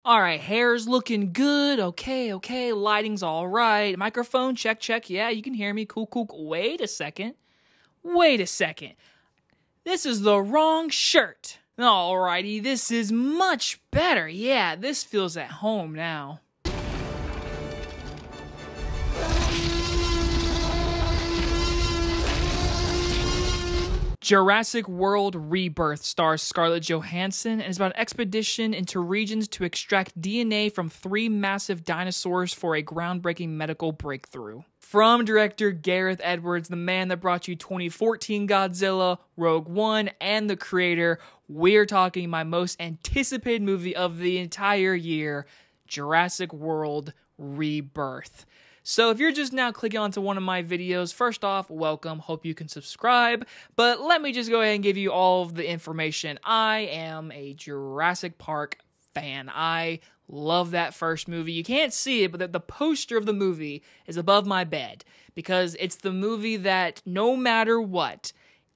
Alright, hair's looking good. Okay. Lighting's alright. Microphone, check. Yeah, you can hear me. Cool. Wait a second. This is the wrong shirt. Alrighty, this is much better. Yeah, this feels at home now. Jurassic World Rebirth stars Scarlett Johansson and is about an expedition into regions to extract DNA from 3 massive dinosaurs for a groundbreaking medical breakthrough. From director Gareth Edwards, the man that brought you 2014 Godzilla, Rogue One, and the creator, we're talking my most anticipated movie of the entire year, Jurassic World Rebirth. So if you're just now clicking onto one of my videos, first off, welcome, hope you can subscribe, but let me just go ahead and give you all of the information. I am a Jurassic Park fan. I love that first movie. You can't see it, but the poster of the movie is above my bed, because it's the movie that no matter what,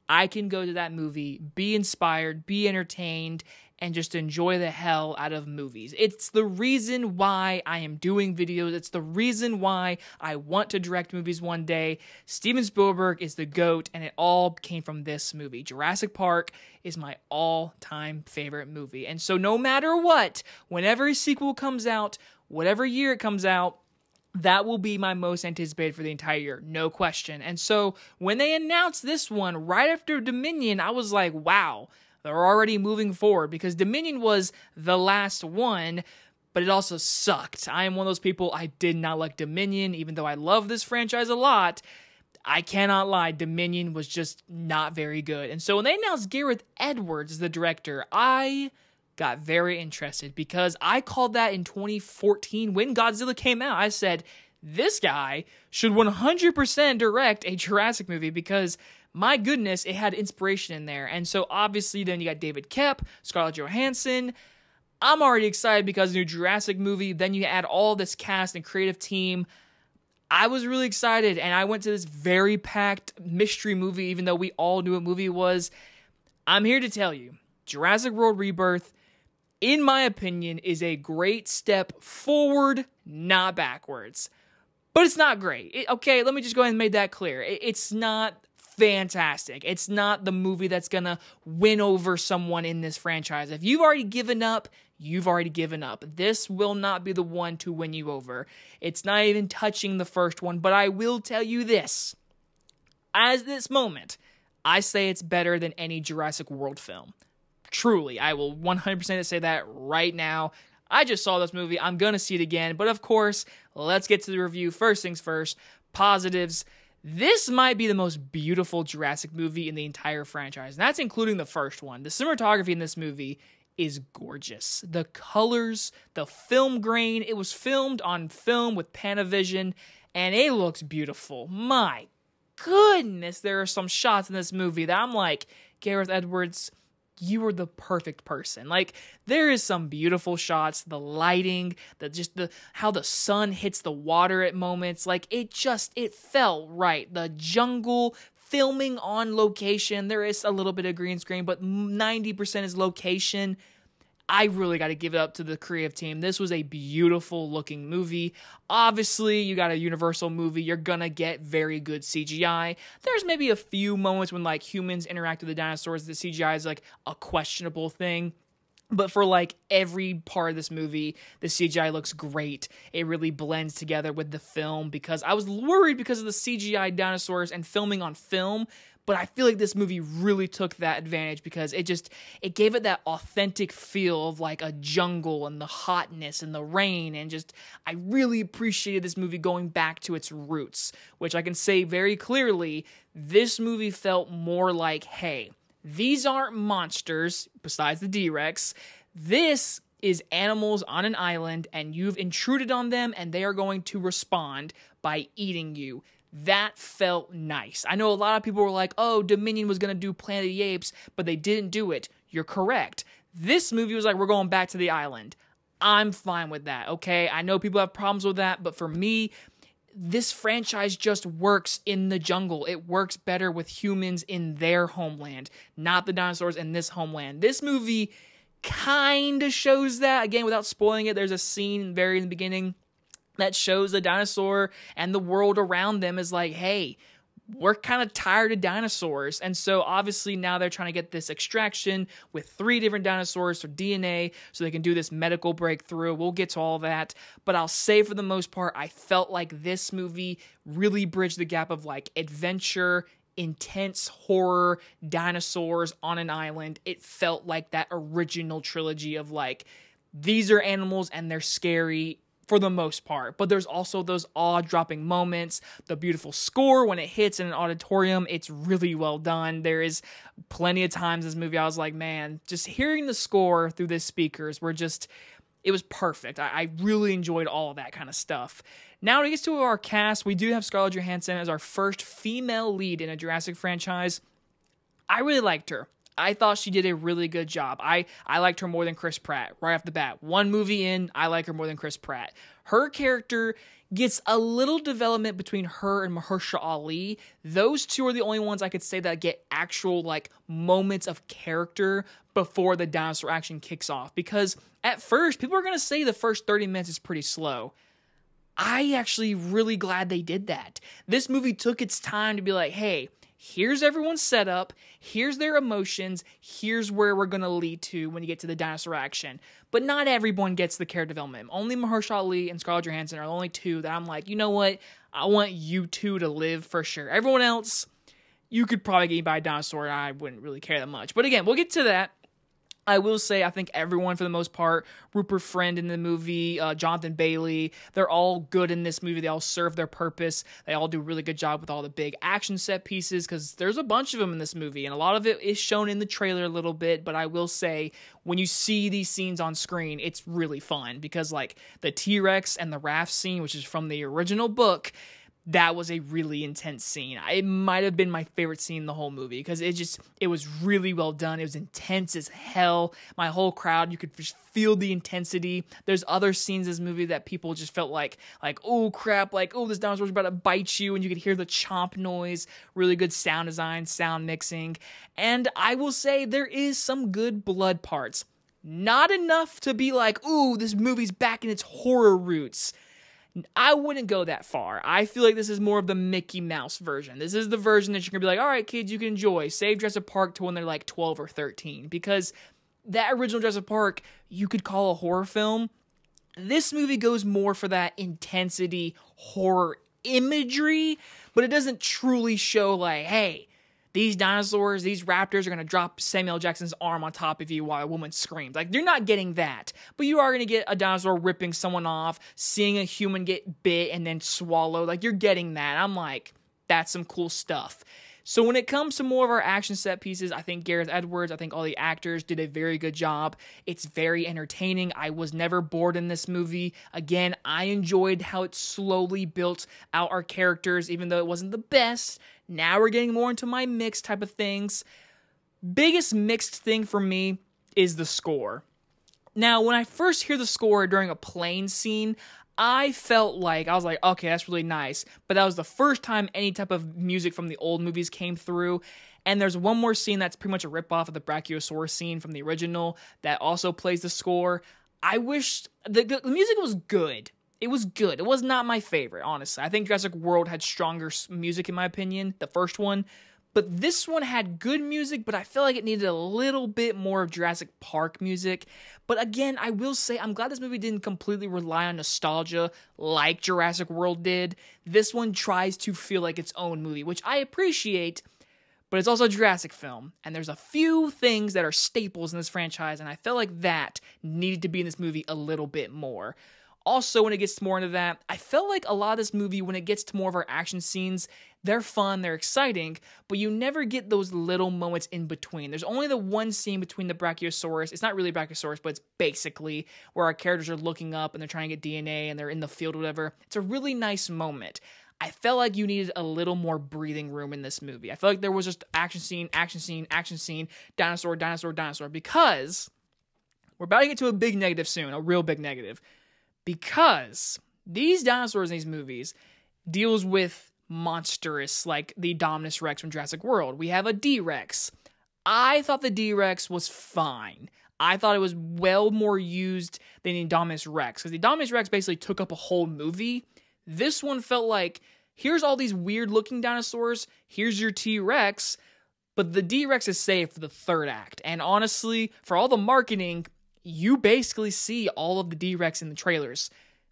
I can go to that movie, be inspired, be entertained, and just enjoy the hell out of movies. It's the reason why I am doing videos. It's the reason why I want to direct movies one day. Steven Spielberg is the GOAT, and it all came from this movie. Jurassic Park is my all-time favorite movie. And so no matter what, whenever a sequel comes out, whatever year it comes out, that will be my most anticipated for the entire year, no question. And so when they announced this one right after Dominion, I was like, wow, they're already moving forward, because Dominion was the last one, but it also sucked. I am one of those people, I did not like Dominion, even though I love this franchise a lot. I cannot lie, Dominion was just not very good. And so when they announced Gareth Edwards as the director, I got very interested, because I called that in 2014 when Godzilla came out. I said, this guy should 100% direct a Jurassic movie, because my goodness, it had inspiration in there. And so obviously then you got David Koepp, Scarlett Johansson. I'm already excited because of the new Jurassic movie. Then you add all this cast and creative team. I was really excited, and I went to this very packed mystery movie, even though we all knew what movie it was. I'm here to tell you, Jurassic World Rebirth, in my opinion, is a great step forward, not backwards. But it's not great. Okay, let me just go ahead and make that clear. It's not fantastic. It's not the movie that's gonna win over someone in this franchise. If you've already given up, you've already given up. This will not be the one to win you over. It's not even touching the first one, but I will tell you this. As this moment, I say it's better than any Jurassic World film. Truly, I will 100% say that right now. I just saw this movie. I'm gonna see it again, but of course, let's get to the review. First things first, positives. This might be the most beautiful Jurassic movie in the entire franchise, and that's including the first one. The cinematography in this movie is gorgeous. The colors, the film grain, it was filmed on film with Panavision, and it looks beautiful. My goodness, there are some shots in this movie that I'm like, Gareth Edwards, you were the perfect person. Like, there is some beautiful shots, the lighting, how the sun hits the water at moments. Like, it felt right. The jungle, filming on location. There is a little bit of green screen, but 90% is location. I really got to give it up to the creative team. This was a beautiful looking movie. Obviously, you got a Universal movie. You're gonna get very good CGI. There's maybe a few moments when like humans interact with the dinosaurs. The CGI is like a questionable thing. But for like every part of this movie, the CGI looks great. It really blends together with the film, because I was worried because of the CGI dinosaurs and filming on film. But I feel like this movie really took that advantage, because it gave it that authentic feel of like a jungle and the hotness and the rain, and I really appreciated this movie going back to its roots, which I can say very clearly, this movie felt more like, hey, these aren't monsters besides the D-Rex. This is animals on an island, and you've intruded on them, and they are going to respond by eating you. That felt nice. I know a lot of people were like, oh, Dominion was going to do Planet of the Apes, but they didn't do it. You're correct. This movie was like, we're going back to the island. I'm fine with that, okay? I know people have problems with that, but for me, this franchise just works in the jungle. It works better with humans in their homeland, not the dinosaurs in this homeland. This movie kind of shows that. Again, without spoiling it, there's a scene very in the beginning that shows the dinosaur and the world around them is like, hey, we're kind of tired of dinosaurs. And so obviously now they're trying to get this extraction with 3 different dinosaurs for DNA so they can do this medical breakthrough. We'll get to all that. But I'll say for the most part, I felt like this movie really bridged the gap of like adventure, intense horror, dinosaurs on an island. It felt like that original trilogy of like, these are animals and they're scary for the most part, but there's also those awe-dropping moments, the beautiful score when it hits in an auditorium. It's really well done. There is plenty of times in this movie I was like, man, just hearing the score through the speakers it was perfect. I really enjoyed all of that kind of stuff. Now to get to our cast, we do have Scarlett Johansson as our first female lead in a Jurassic franchise. I really liked her. I thought she did a really good job. I liked her more than Chris Pratt right off the bat. One movie in, I like her more than Chris Pratt. Her character gets a little development between her and Mahershala Ali. Those two are the only ones I could say that get actual like moments of character before the dinosaur action kicks off. Because at first, people are going to say the first 30 minutes is pretty slow. I actually really glad they did that. This movie took its time to be like, hey, here's everyone's setup, here's their emotions, here's where we're going to lead to when you get to the dinosaur action. But not everyone gets the character development. Only Mahershala Ali and Scarlett Johansson are the only two that I'm like, you know what? I want you two to live for sure. Everyone else, you could probably get eaten by a dinosaur and I wouldn't really care that much. But again, we'll get to that. I will say, I think everyone, for the most part, Rupert Friend in the movie, Jonathan Bailey, they're all good in this movie. They all serve their purpose. They all do a really good job with all the big action set pieces, because there's a bunch of them in this movie, and a lot of it is shown in the trailer a little bit, but I will say, when you see these scenes on screen, it's really fun, because, like, the T-Rex and the raft scene, which is from the original book, that was a really intense scene. It might have been my favorite scene in the whole movie because it was really well done. It was intense as hell. My whole crowd, you could just feel the intensity. There's other scenes in this movie that people just felt like, oh crap, like, oh, this dinosaur's about to bite you, and you could hear the chomp noise. Really good sound design, sound mixing. And I will say there is some good blood parts. Not enough to be like, ooh, this movie's back in its horror roots. I wouldn't go that far. I feel like this is more of the Mickey Mouse version. This is the version that you're going to be like, all right, kids, you can enjoy. Save Jurassic Park to when they're like 12 or 13. Because that original Jurassic Park, you could call a horror film. This movie goes more for that intensity, horror imagery, but it doesn't truly show like, hey, these dinosaurs, these raptors are going to drop Samuel L. Jackson's arm on top of you while a woman screams. Like, you're not getting that. But you are going to get a dinosaur ripping someone off, seeing a human get bit and then swallowed. Like, you're getting that. I'm like, that's some cool stuff. So when it comes to more of our action set pieces, I think Gareth Edwards, I think all the actors did a very good job. It's very entertaining. I was never bored in this movie. Again, I enjoyed how it slowly built out our characters, even though it wasn't the best. Now we're getting more into my mixed type of things. Biggest mixed thing for me is the score. Now, when I first hear the score during a plane scene, I felt like, I was like, okay, that's really nice. But that was the first time any type of music from the old movies came through. And there's one more scene that's pretty much a ripoff of the Brachiosaurus scene from the original that also plays the score. I wish the music was good. It was good. It was not my favorite, honestly. I think Jurassic World had stronger music, in my opinion, the first one. But this one had good music, but I feel like it needed a little bit more of Jurassic Park music. But again, I will say, I'm glad this movie didn't completely rely on nostalgia like Jurassic World did. This one tries to feel like its own movie, which I appreciate, but it's also a Jurassic film. And there's a few things that are staples in this franchise, and I felt like that needed to be in this movie a little bit more. Also, when it gets more into that, I felt like a lot of this movie, when it gets to more of our action scenes, they're fun, they're exciting, but you never get those little moments in between. There's only the one scene between the Brachiosaurus. It's not really Brachiosaurus, but it's basically where our characters are looking up and they're trying to get DNA and they're in the field or whatever. It's a really nice moment. I felt like you needed a little more breathing room in this movie. I felt like there was just action scene, action scene, action scene, dinosaur, dinosaur, dinosaur, because we're about to get to a big negative soon, a real big negative. Because these dinosaurs in these movies deals with monstrous, like the Dominus Rex from Jurassic World. We have a D-Rex. I thought the D-Rex was fine. I thought it was well more used than Indominus Rex, because the Indominus Rex basically took up a whole movie. This one felt like, here's all these weird-looking dinosaurs, here's your T-Rex, but the D-Rex is saved for the third act. And honestly, for all the marketing, you basically see all of the D-Rex in the trailers,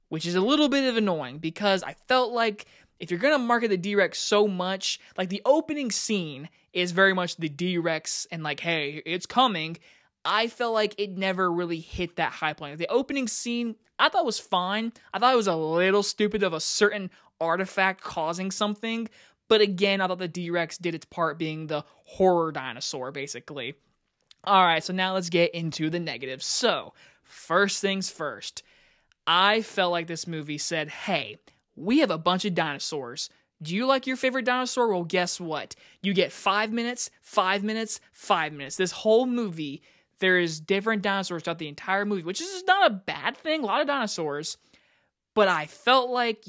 which is a little bit of annoying, because I felt like if you're going to market the D-Rex so much, like the opening scene is very much the D-Rex and like, hey, it's coming. I felt like it never really hit that high point. The opening scene, I thought was fine. I thought it was a little stupid of a certain artifact causing something. But again, I thought the D-Rex did its part being the horror dinosaur, basically. All right, so now let's get into the negatives. So, first things first. I felt like this movie said, hey, we have a bunch of dinosaurs. Do you like your favorite dinosaur? Well, guess what? You get 5 minutes, 5 minutes, 5 minutes. This whole movie, there is different dinosaurs throughout the entire movie, which is not a bad thing. A lot of dinosaurs. But I felt like,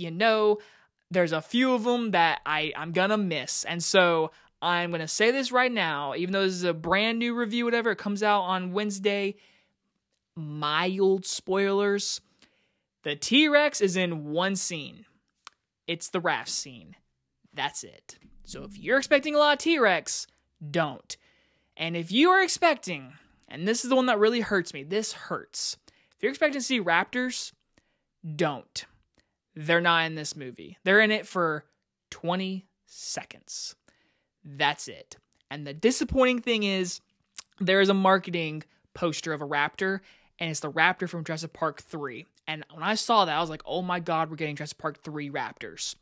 there's a few of them that I'm gonna miss. And so I'm gonna say this right now, even though this is a brand new review, whatever, it comes out on Wednesday. Mild spoilers. The T-Rex is in one scene. It's the raft scene. That's it. So if you're expecting a lot of T-Rex, don't. And if you are expecting, and this is the one that really hurts me, this hurts. If you're expecting to see raptors, don't. They're not in this movie. They're in it for 20 seconds. That's it. And the disappointing thing is, there is a marketing poster of a raptor, and it's the raptor from Jurassic Park 3. And when I saw that, I was like, oh my god, we're getting Jurassic Park 3 raptors.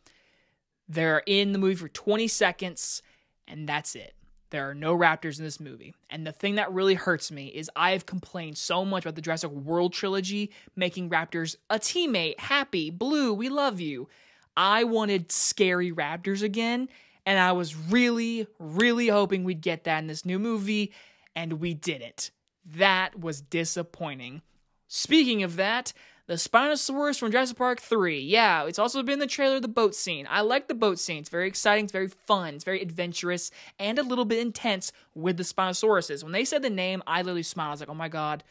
They're in the movie for 20 seconds, and that's it. There are no raptors in this movie. And the thing that really hurts me is I've complained so much about the Jurassic World trilogy making raptors a teammate, happy, blue, we love you. I wanted scary raptors again, and I was really, really hoping we'd get that in this new movie, and we didn't. That was disappointing. Speaking of that, the Spinosaurus from Jurassic Park 3. Yeah, it's also been in the trailer, the boat scene. I like the boat scene. It's very exciting. It's very fun. It's very adventurous and a little bit intense with the Spinosauruses. When they said the name, I literally smiled. I was like, oh my god,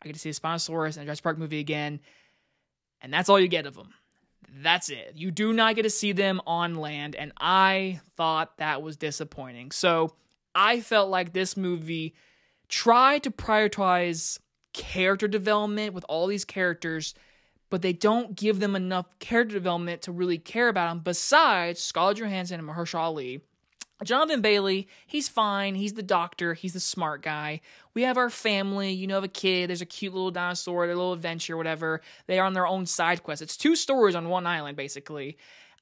I get to see a Spinosaurus in a Jurassic Park movie again. And that's all you get of them. That's it. You do not get to see them on land, and I thought that was disappointing. So I felt like this movie tried to prioritize character development with all these characters, but they don't give them enough character development to really care about them, besides Scarlett Johansson and Mahershala Ali. Jonathan Bailey, he's fine, he's the doctor, he's the smart guy. We have our family, have a kid, there's a cute little dinosaur, their little adventure, whatever. They are on their own side quest. It's 2 stories on one island, basically.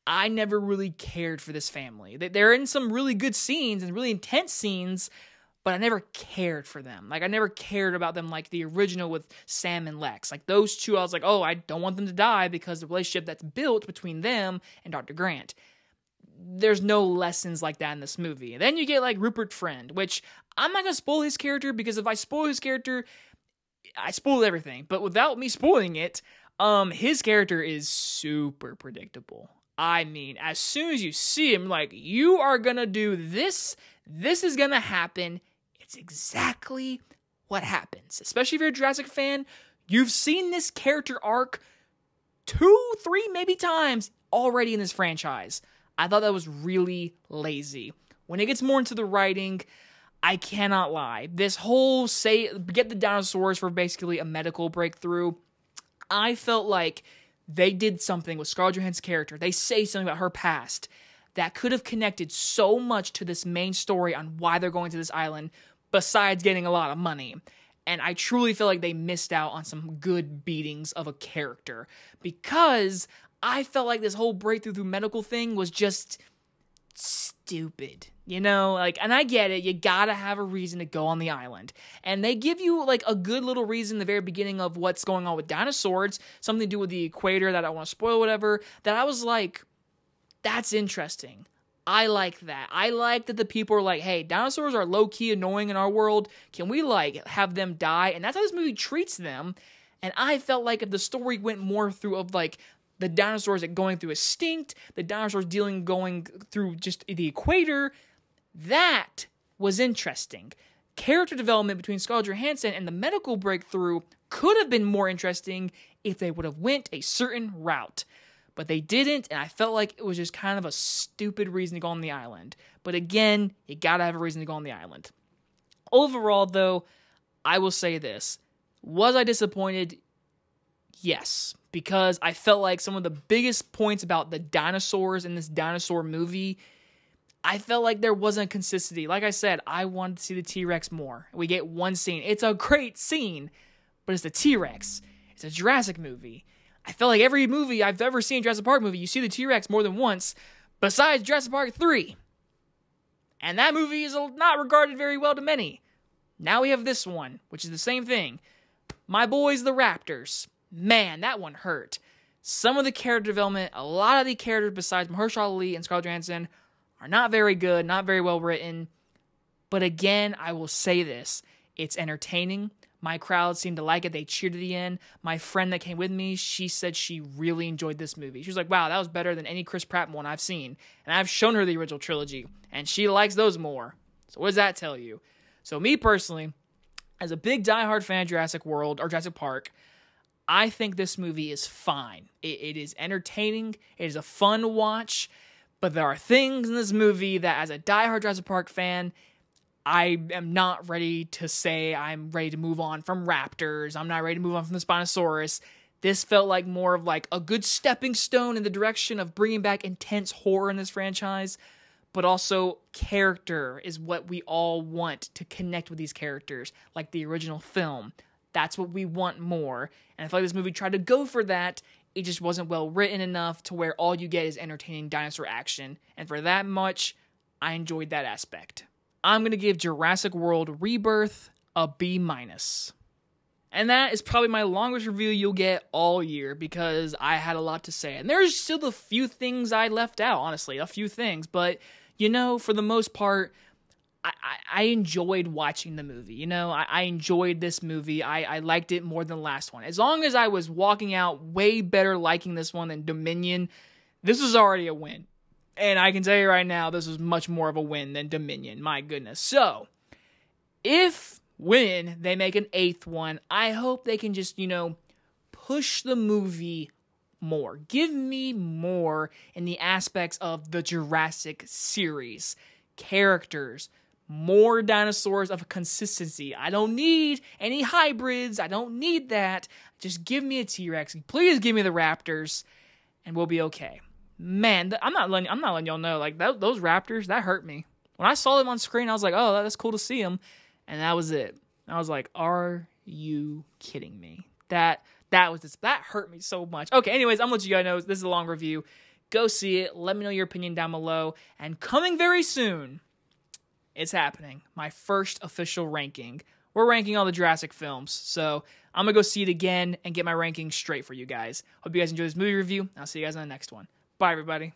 I never really cared for this family. They're in some really good scenes and really intense scenes, but I never cared for them. Like, I never cared about them like the original with Sam and Lex. Like, those two, I was like, oh, I don't want them to die because the relationship that's built between them and Dr. Grant. There's no lessons like that in this movie. And then you get, like, Rupert Friend, which I'm not going to spoil his character, because if I spoil his character, I spoiled everything. But without me spoiling it, his character is super predictable. I mean, as soon as you see him, like, you are going to do this, this is going to happen. It's exactly what happens. Especially if you're a Jurassic fan, you've seen this character arc 2, 3, maybe times already in this franchise. I thought that was really lazy. When it gets more into the writing, I cannot lie. This whole get the dinosaurs for basically a medical breakthrough, I felt like they did something with Scarlett Johansson's character. They say something about her past that could have connected so much to this main story on why they're going to this island, besides getting a lot of money. And I truly feel like they missed out on some good beatings of a character, because I felt like this whole breakthrough through medical thing was just stupid. And I get it, you gotta have a reason to go on the island. And they give you, like, a good little reason in the very beginning of what's going on with dinosaurs, something to do with the equator that I don't want to spoil, whatever, that I was like, that's interesting. I like that. I like that the people are like, hey, dinosaurs are low-key annoying in our world. Can we, like, have them die? And that's how this movie treats them. And I felt like if the story went more through of, like, the dinosaurs going through extinct, the dinosaurs going through just the equator, that was interesting. character development between Scarlett Johansson and the medical breakthrough could have been more interesting if they would have went a certain route. But they didn't, and I felt like it was just kind of a stupid reason to go on the island. But again, you gotta have a reason to go on the island. Overall, though, I will say this. Was I disappointed? Yes. Because I felt like some of the biggest points about the dinosaurs in this dinosaur movie, I felt like there wasn't consistency. Like I said, I wanted to see the T-Rex more. We get one scene. It's a great scene, but it's the T-Rex. It's a Jurassic movie. I felt like every movie I've ever seen, Jurassic Park movie, you see the T-Rex more than once, besides Jurassic Park 3. And that movie is not regarded very well to many. Now we have this one, which is the same thing. My boys, the Raptors. Man, that one hurt. Some of the character development, a lot of the characters besides Mahershala Ali and Scarlett Johansson are not very good, not very well written. But again, I will say this. It's entertaining. My crowd seemed to like it. They cheered at the end. My friend that came with me, she said she really enjoyed this movie. She was like, wow, that was better than any Chris Pratt one I've seen. And I've shown her the original trilogy, and she likes those more. So what does that tell you? So me personally, as a big diehard fan of Jurassic World or Jurassic Park, I think this movie is fine. It is entertaining. It is a fun watch. But there are things in this movie that, as a diehard Jurassic Park fan, I am not ready to say I'm ready to move on from raptors. I'm not ready to move on from the Spinosaurus. This felt like more of like a good stepping stone in the direction of bringing back intense horror in this franchise. But also, character is what we all want to connect with these characters, like the original film. That's what we want more. And I feel like this movie tried to go for that. It just wasn't well written enough to where all you get is entertaining dinosaur action. And for that much, I enjoyed that aspect. I'm going to give Jurassic World Rebirth a B-. And that is probably my longest review you'll get all year because I had a lot to say. And there's still a few things I left out, honestly, a few things. But, you know, for the most part, I enjoyed watching the movie. You know, I enjoyed this movie. I liked it more than the last one. As long as I was walking out way better liking this one than Dominion, this was already a win. And I can tell you right now, this was much more of a win than Dominion. My goodness. So, when they make an 8th one, I hope they can just, you know, push the movie more. Give me more in the aspects of the Jurassic series. Characters. More dinosaurs of consistency. I don't need any hybrids. I don't need that. Just give me a T-Rex. Please give me the Raptors, and we'll be okay. Man, I'm not letting y'all know. Like those Raptors, that hurt me. When I saw them on screen, I was like, "Oh, that's cool to see them," and that was it. I was like, "Are you kidding me?" That hurt me so much. Okay, anyways, I'm gonna let you guys know. This is a long review. Go see it. Let me know your opinion down below. And coming very soon, it's happening. My first official ranking. We're ranking all the Jurassic films. So I'm going to go see it again and get my ranking straight for you guys. Hope you guys enjoyed this movie review. I'll see you guys on the next one. Bye, everybody.